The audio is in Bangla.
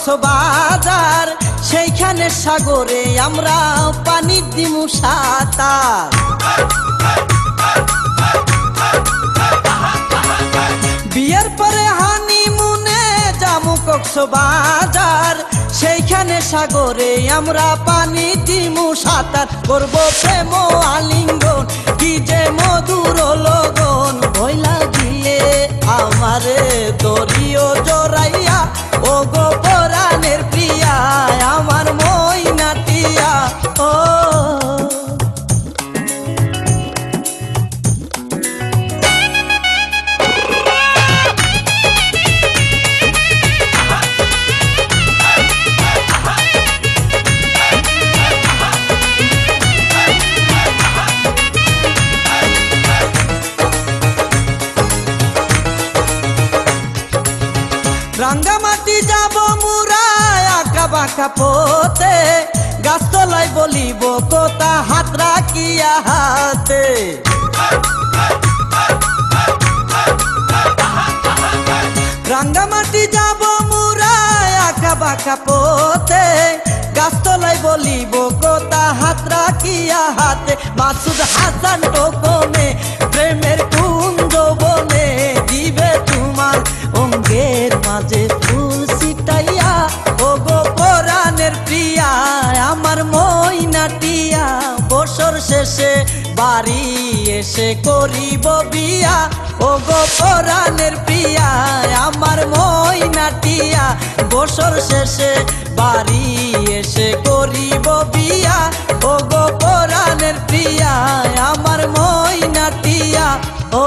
কক্সবাজার, সেইখানে সাগরে আমরা পানি দিমু সাঁতার। বিয়ের পরে হানিমুনে যামু কক্সবাজার, সেইখানে সাগরে আমরা পানি দিমু সাঁতার। করবো প্রেম আলিঙ্গন, কি যে মধুর লগন, ভইলা গিয়ে আমারে দরিও জড়াইয়া, ও গো পরাণের প্রিয়া আমার ময়নাটিয়া। ও রাঙ্গামাটি যাব মুরা আঁকা বাঁকা পথে, গাছতলায় বলিব কথা হাত রাখিয়া হাতে। রাঙ্গামাটি যাব মুরা আঁকা বাঁকা পথে, গাছতলায় বলিব কথা হাত রাখিয়া হাতে। মাসুদ হাসান টোকনে প্রেমের কুঞ্জ বনে, দিবে তোমার অঙ্গের মাঝে ফুল ছিটাইয়া, ও গো পরাণের প্রিয়া আমার ময়নাটিয়া। বছর শেষে বাড়ি এসে করিব বিয়া, ও গো পরাণের প্রিয়া আমার ময়নাটিয়া। বছর শেষে বাড়ি এসে করিব বিয়া, ও গো পরাণের প্রিয়া আমার ময়নাটিয়া। ও